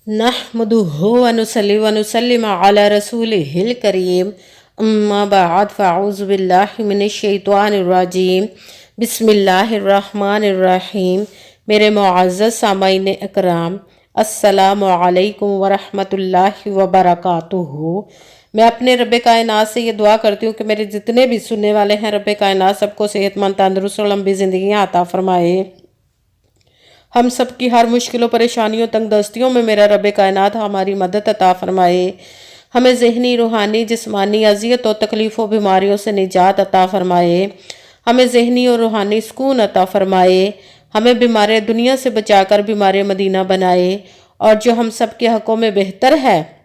नहमदुहु व नुसल्ली व नुसल्लिम अला रसूलिहिल करीम अम्मा बाद फ़अऊज़ु बिल्लाहि मिनश शैतानिर रजीम बिस्मिल्लाहिर्रहमानिर्रहीम। मेरे मुअज़्ज़ज़ सामाईन इकराम, अस्सलामु अलैकुम व रहमतुल्लाहि व बरकातुहू। मैं अपने रब्बे कायनात से ये दुआ करती हूँ कि मेरे जितने भी सुनने वाले हैं, रब्बे कायनात सबको सेहतमंद, तंदुरुस्त और लंबी ज़िंदगियाँ अता फरमाए। हम सब की हर मुश्किलों, परेशानियों, तंगदस्तियों में मेरा रब्बे कायनात हमारी मदद अता फरमाए। हमें ज़हनी, रूहानी, जिस्मानी अज़ियत और तकलीफ़ों, बीमारियों से निजात अता फरमाए। हमें ज़हनी और रूहानी सुकून अता फरमाए। हमें बीमार दुनिया से बचाकर बीमार मदीना बनाए। और जो हम सब के हक़ों में बेहतर है,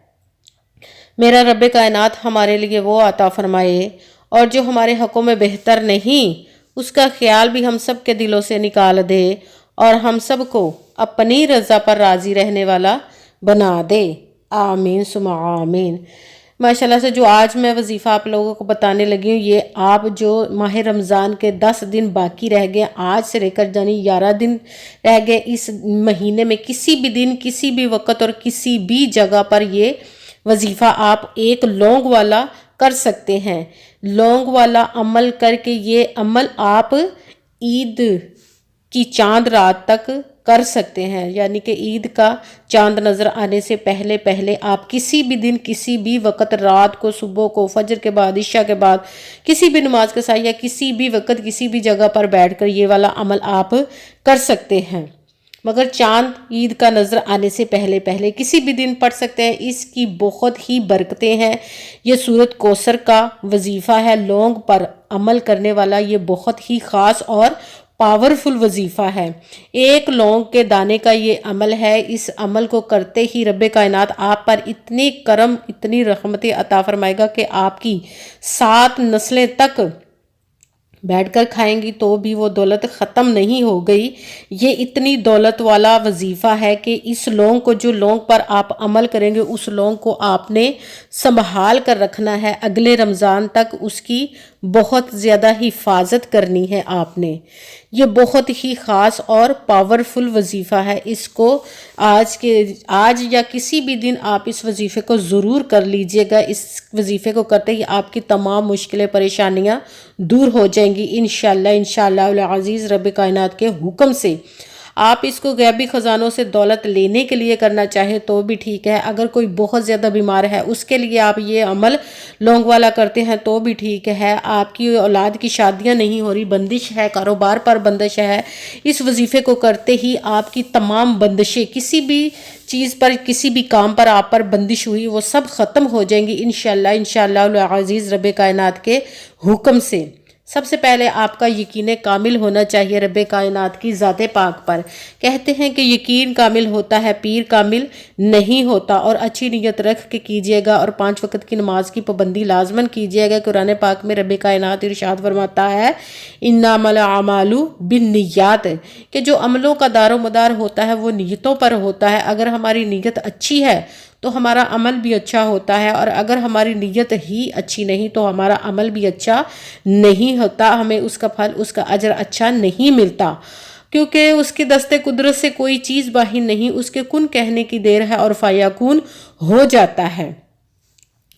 मेरा रब्बे कायनात हमारे लिए वो अता फरमाए। और जो हमारे हक़ों में बेहतर नहीं, उसका ख्याल भी हम सब के दिलों से निकाल दे और हम सब को अपनी रज़ा पर राज़ी रहने वाला बना दे। आमीन सुमा आमीन। माशाल्लाह से जो आज मैं वजीफ़ा आप लोगों को बताने लगी हूँ, ये आप जो माह रमज़ान के 10 दिन बाकी रह गए, आज से लेकर यानी 11 दिन रह गए इस महीने में, किसी भी दिन, किसी भी वक़्त और किसी भी जगह पर ये वजीफ़ा आप एक लौंग वाला कर सकते हैं। लौंग वाला अमल करके ये अमल आप ईद की चांद रात तक कर सकते हैं, यानी कि ईद का चांद नज़र आने से पहले पहले आप किसी भी दिन, किसी भी वक़्त, रात को, सुबह को, फजर के बाद, इशा के बाद, किसी भी नमाज के साथ या किसी भी वक़्त, किसी भी जगह पर बैठकर ये वाला अमल आप कर सकते हैं। मगर चांद ईद का नज़र आने से पहले पहले किसी भी दिन पढ़ सकते हैं। इसकी बहुत ही बरकतें हैं। ये सूरत कौसर का वजीफ़ा है, लौंग पर अमल करने वाला। ये बहुत ही ख़ास और पावरफुल वजीफ़ा है। एक लौंग के दाने का ये अमल है। इस अमल को करते ही रब्बे कायनात आप पर इतनी करम, इतनी रहमतें अता फरमाएगा कि आपकी 7 नस्लें तक बैठकर खाएंगी तो भी वो दौलत ख़त्म नहीं हो गई। ये इतनी दौलत वाला वजीफ़ा है कि इस लौंग को, जो लौंग पर आप अमल करेंगे, उस लौंग को आपने संभाल कर रखना है। अगले रमज़ान तक उसकी बहुत ज़्यादा हिफाजत करनी है आपने। ये बहुत ही ख़ास और पावरफुल वजीफ़ा है। इसको आज या किसी भी दिन आप इस वजीफ़े को ज़रूर कर लीजिएगा। इस वजीफ़े को करते ही आपकी तमाम मुश्किलें, परेशानियां दूर हो जाएंगी इंशाअल्लाह। इंशाअल्लाह अज़ीज़ रब्ब कायनात के हुक्म से। आप इसको गैबी ख़जानों से दौलत लेने के लिए करना चाहे तो भी ठीक है। अगर कोई बहुत ज़्यादा बीमार है, उसके लिए आप ये अमल लौंग वाला करते हैं तो भी ठीक है। आपकी औलाद की शादियां नहीं हो रही, बंदिश है, कारोबार पर बंदिश है, इस वजीफ़े को करते ही आपकी तमाम बंदिशें, किसी भी चीज़ पर, किसी भी काम पर आप पर बंदिश हुई, वो सब ख़त्म हो जाएंगी इंशाअल्लाह। इंशाअल्लाह अज़ीज़ रब्बे कायनात के हुक्म से। सबसे पहले आपका यकीन कामिल होना चाहिए रब्बे कायनात की ज़ाते पाक पर। कहते हैं कि यकीन कामिल होता है, पीर कामिल नहीं होता। और अच्छी नीयत रख के कीजिएगा और 5 वक़्त की नमाज की पाबंदी लाजमन कीजिएगा। कुरान पाक में रब्बे कायनात इरशाद फरमाता है, इन्नमल अमालु बिन्नियात, कि जो अमलों का दारो मदार होता है वो नीयतों पर होता है। अगर हमारी नीयत अच्छी है तो हमारा अमल भी अच्छा होता है, और अगर हमारी नीयत ही अच्छी नहीं तो हमारा अमल भी अच्छा नहीं होता। हमें उसका फल, उसका अजर अच्छा नहीं मिलता, क्योंकि उसके दस्ते कुदरत से कोई चीज़ बाहिर नहीं। उसके कुन कहने की देर है और फायाकुन हो जाता है।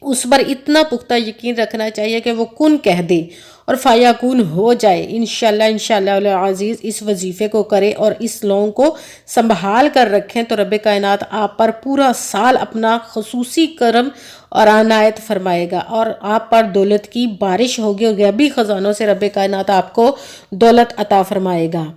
उस पर इतना पुख्ता यकीन रखना चाहिए कि वो कुन कह दे और फायाकुन हो जाए। इंशाअल्लाह अज़ीज़ इस वजीफ़े को करें और इस लौंग को संभाल कर रखें तो रब्बे कायनात आप पर पूरा साल अपना खसूसी करम और अनायत फरमाएगा और आप पर दौलत की बारिश होगी और गैबी ख़जानों से रब्बे कायनात आपको दौलत अता फरमाएगा।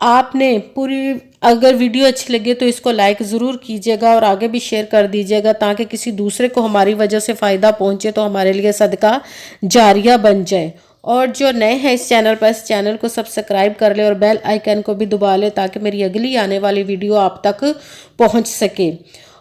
आपने पूरी, अगर वीडियो अच्छी लगे तो इसको लाइक ज़रूर कीजिएगा और आगे भी शेयर कर दीजिएगा, ताकि किसी दूसरे को हमारी वजह से फ़ायदा पहुंचे तो हमारे लिए सदका जारिया बन जाए। और जो नए हैं इस चैनल पर, इस चैनल को सब्सक्राइब कर ले और बेल आइकन को भी दबा ले, ताकि मेरी अगली आने वाली वीडियो आप तक पहुँच सके।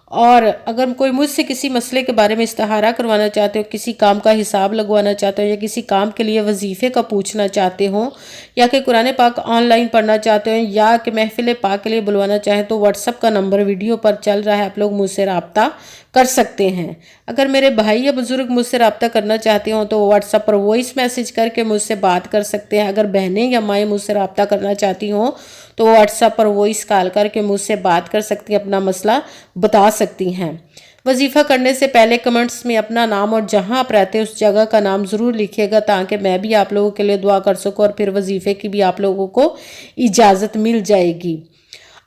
और अगर कोई मुझसे किसी मसले के बारे में इस्तिहारा करवाना चाहते हो, किसी काम का हिसाब लगवाना चाहते हो, या किसी काम के लिए वजीफ़े का पूछना चाहते हो, या कि कुरान पाक ऑनलाइन पढ़ना चाहते हो, या कि महफिल पाक के लिए बुलवाना चाहें, तो व्हाट्सअप का नंबर वीडियो पर चल रहा है, आप लोग मुझसे रब्ता कर सकते हैं। अगर मेरे भाई या बुज़ुर्ग मुझसे रब्ता करना चाहते हो तो व्हाट्सअप पर वॉइस मैसेज करके मुझसे बात कर सकते हैं। अगर बहनें या माएँ मुझसे रब्ता करना चाहती हों تو वो व्हाट्सएप पर वॉइस कॉल करके मुझसे बात कर सकती हैं, अपना मसला बता सकती हैं। वजीफ़ा करने से पहले कमेंट्स में अपना नाम और जहां आप रहते हैं उस जगह का नाम ज़रूर लिखिएगा, ताकि मैं भी आप लोगों के लिए दुआ कर सकूं और फिर वजीफ़े की भी आप लोगों को इजाज़त मिल जाएगी।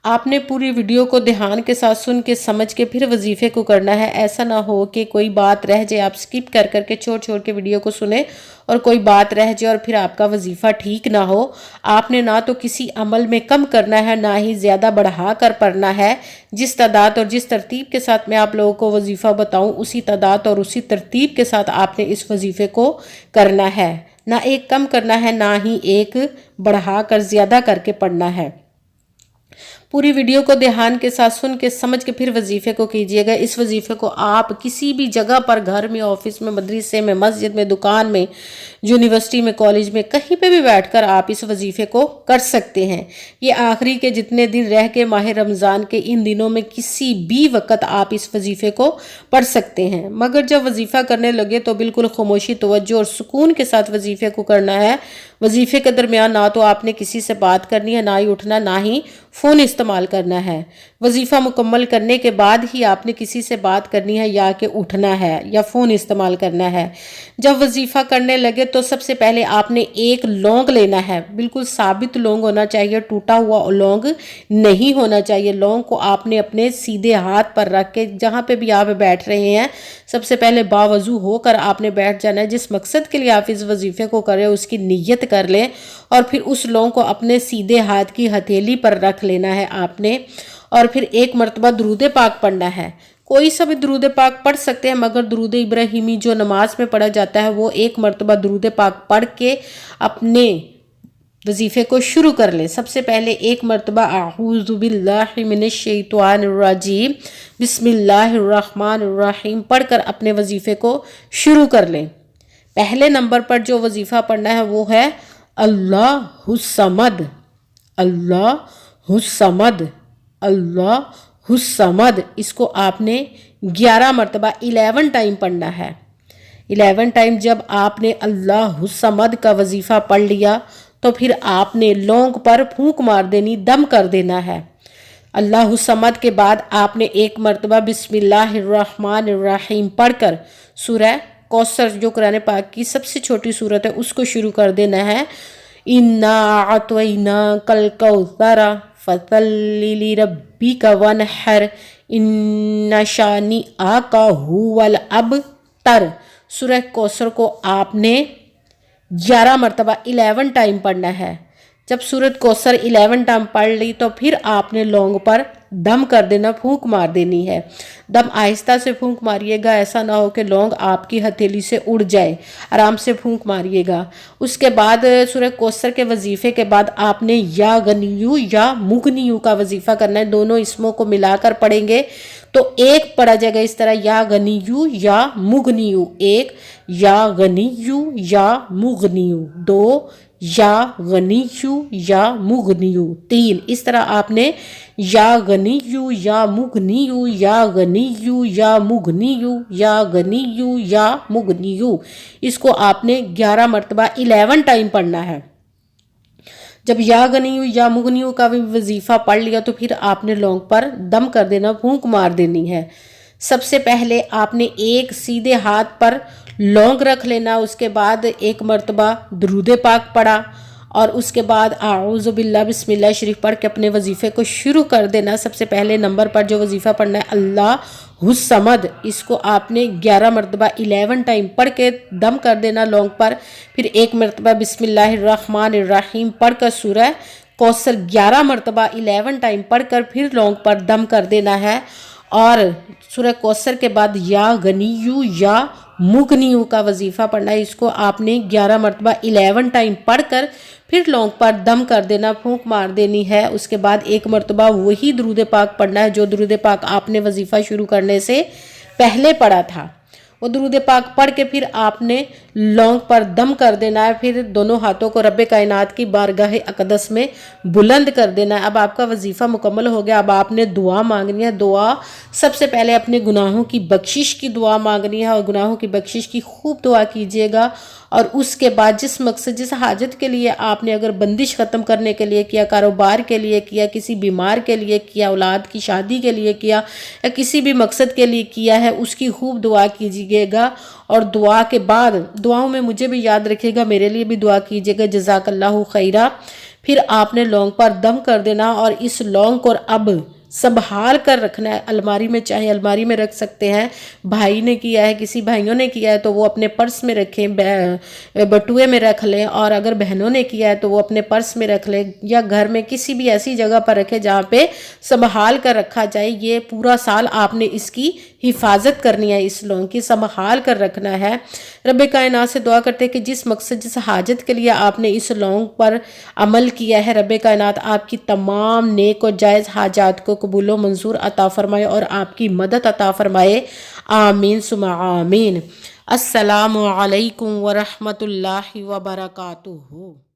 आपने पूरी वीडियो को ध्यान के साथ सुन के समझ के फिर वजीफ़े को करना है। ऐसा ना हो कि कोई बात रह जाए, आप स्किप कर करके छोड़ के वीडियो को सुने और कोई बात रह जाए और फिर आपका वजीफ़ा ठीक ना हो। आपने ना तो किसी अमल में कम करना है, ना ही ज़्यादा बढ़ा कर पढ़ना है। जिस तादाद और जिस तरतीब के साथ मैं आप लोगों को वजीफ़ा बताऊँ, उसी तादाद और उसी तरतीब के साथ आपने इस वजीफ़े को करना है। ना एक कम करना है, ना ही एक बढ़ा कर ज़्यादा करके पढ़ना है। पूरी वीडियो को ध्यान के साथ सुन के समझ के फिर वजीफ़े को कीजिएगा। इस वजीफ़े को आप किसी भी जगह पर, घर में, ऑफिस में, मदरसे में, मस्जिद में, दुकान में, यूनिवर्सिटी में, कॉलेज में, कहीं पे भी बैठकर आप इस वजीफ़े को कर सकते हैं। ये आखिरी के जितने दिन रह के माह रमज़ान के इन दिनों में किसी भी वक्त आप इस वजीफ़े को पढ़ सकते हैं। मगर जब वजीफ़ा करने लगे तो बिल्कुल खामोशी, तवज्जो और सुकून के साथ वजीफ़े को करना है। वजीफ़े के दरमियान ना तो आपने किसी से बात करनी है, ना ही उठना, ना ही फ़ोन इस्तेमाल करना है। वजीफ़ा मुकम्मल करने के बाद ही आपने किसी से बात करनी है या कि उठना है या फ़ोन इस्तेमाल करना है। जब वजीफ़ा करने लगे तो सबसे पहले आपने एक लौंग लेना है। बिल्कुल साबित लौंग होना चाहिए, टूटा हुआ लौंग नहीं होना चाहिए। लौंग को आपने अपने सीधे हाथ पर रख के, जहाँ पे भी आप बैठ रहे हैं, सबसे पहले बावजू होकर आपने बैठ जाना है। जिस मकसद के लिए आप इस वजीफ़े को कर रहे हो उसकी नीयत कर लें और फिर उस लौंग को अपने सीधे हाथ की हथेली पर रख लेना है आपने। और फिर एक मरतबा दुरूद पाक पढ़ना है। कोई सा भी दुरूद पाक पढ़ सकते हैं, मगर दुरूद इब्राहिमी जो नमाज में पढ़ा जाता है वो एक मरतबा दुरूद पाक पढ़ के अपने वजीफ़े को शुरू कर लें। सबसे पहले एक मरतबा अऊज़ु बिल्लाहि मिनश्शैतानिर्रजीम बिस्मिल्लाहिर्रहमानिर्रहीम पढ़कर अपने वजीफ़े को शुरू कर लें। पहले नंबर पर जो वजीफ़ा पढ़ना है वो है अल्लाहुस्समद, अल्लाहुस्समद, अल्लाहुस्समद। इसको आपने 11 मरतबा 11 टाइम पढ़ना है। 11 टाइम जब आपने अल्लाहुस्समद का वजीफ़ा पढ़ लिया तो फिर आपने लौंग पर फूंक मार देनी, दम कर देना है। अल्लाहुस्समद के बाद आपने एक मरतबा बिस्मिल्लाहिर्रहमानिर्रहीम पढ़कर सूरह कौसर, जो कुरान पाक की सबसे छोटी सूरत है, उसको शुरू कर देना है। इन्ना अतवैना कल कौसरा फसल्लि लिरब्बिका वनहर इन्ना शानी आका हुवल अबतर। सूरह कौसर को आपने 11 मरतबा 11 टाइम पढ़ना है। जब सूरत कौसर 11 टाइम पढ़ ली तो फिर आपने लौंग पर दम कर देना, फूंक मार देनी है। दम आहिस्ता से फूंक मारिएगा, ऐसा ना हो कि लौंग आपकी हथेली से उड़ जाए। आराम से फूंक मारिएगा। उसके बाद सूरह कौसर के वजीफ़े के बाद आपने या गनियू या मुगनियू का वजीफ़ा करना है। दोनों इसमों को मिलाकर पढ़ेंगे तो एक पढ़ा जाएगा इस तरह, या गनियू या मुगनियू, एक या गनियू या मुगनियू, दो या गनियू या मुगनियू, तीन। इस तरह आपने या गनियू या मुगनियू, या गनियू या मुगनियू, या गनियू या मुगनियू, इसको आपने 11 मरतबा 11 टाइम पढ़ना है। जब या गनियू या मुगनियू का भी वजीफ़ा पढ़ लिया तो फिर आपने लौंग पर दम कर देना, फूंक मार देनी है। सबसे पहले आपने एक सीधे हाथ पर लौंग रख लेना, उसके बाद एक मरतबा दुरूद पाक पढ़ा और उसके बाद आऊज़ु बिल्लाह बिस्मिल्लाह शरीफ पढ़ के अपने वजीफ़े को शुरू कर देना। सबसे पहले नंबर पर जो वजीफ़ा पढ़ना है अल्लाहुस्समद, इसको आपने 11 मरतबा 11 टाइम पढ़ के दम कर देना लौंग पर। फिर एक मरतबा बिस्मिल्लाहिर्रहमानिर्रहीम पढ़ कर सूरह कौसर 11 मरतबा 11 टाइम पढ़ कर फिर लौंग पर दम कर देना है। और सूरह कौसर के बाद या गनियू या मुगनियू का वजीफ़ा पढ़ना है। इसको आपने 11 मरतबा 11 टाइम पढ़कर फिर लौंग पर दम कर देना, फूंक मार देनी है। उसके बाद एक मरतबा वही दुरूद पाक पढ़ना है जो दुरूद पाक आपने वजीफ़ा शुरू करने से पहले पढ़ा था। वो दुरूद पाक पढ़ के फिर आपने लौंग पर दम कर देना है, फिर दोनों हाथों को रब कायनात की बारगाह अक़दस में बुलंद कर देना है। अब आपका वजीफ़ा मुकम्मल हो गया। अब आपने दुआ मांगनी है। दुआ सबसे पहले अपने गुनाहों की बख्शिश की दुआ मांगनी है और गुनाहों की बख्शिश की खूब दुआ कीजिएगा। और उसके बाद जिस मकसद जिस हाजत के लिए आपने अगर बंदिश ख़त्म करने के लिए किया, कारोबार के लिए किया, किसी बीमार के लिए किया, औलाद की शादी के लिए किया या किसी भी मकसद के लिए किया है, उसकी खूब दुआ कीजिएगा। और दुआ के बाद दुआओं में मुझे भी याद रखिएगा, मेरे लिए भी दुआ कीजिएगा, जज़ाकल्लाहु खैरा। फिर आपने लौंग पर दम कर देना और इस लौंग को अब संभाल कर रखना है अलमारी में, चाहे अलमारी में रख सकते हैं। भाई ने किया है, किसी भाइयों ने किया है तो वो अपने पर्स में रखें, बटुए में रख लें। और अगर बहनों ने किया है तो वो अपने पर्स में रख लें या घर में किसी भी ऐसी जगह पर रखें जहाँ पे संभाल कर रखा जाए। ये पूरा साल आपने इसकी हिफाजत करनी है, इस लौंग की संभाल कर रखना है। रब कायनात से दुआ करते हैं कि जिस मकसद जिस हाजत के लिए आपने इस लौंग पर अमल किया है, रब कायनात आपकी तमाम नेक और जायज़ हाजात को कबूल मंजूर अता फरमाए और आपकी मदद अता फरमाए। आमीन सुमा आमीन। अस्सलामु अलैकुम व रहमतुल्लाहि व बरकातुहू।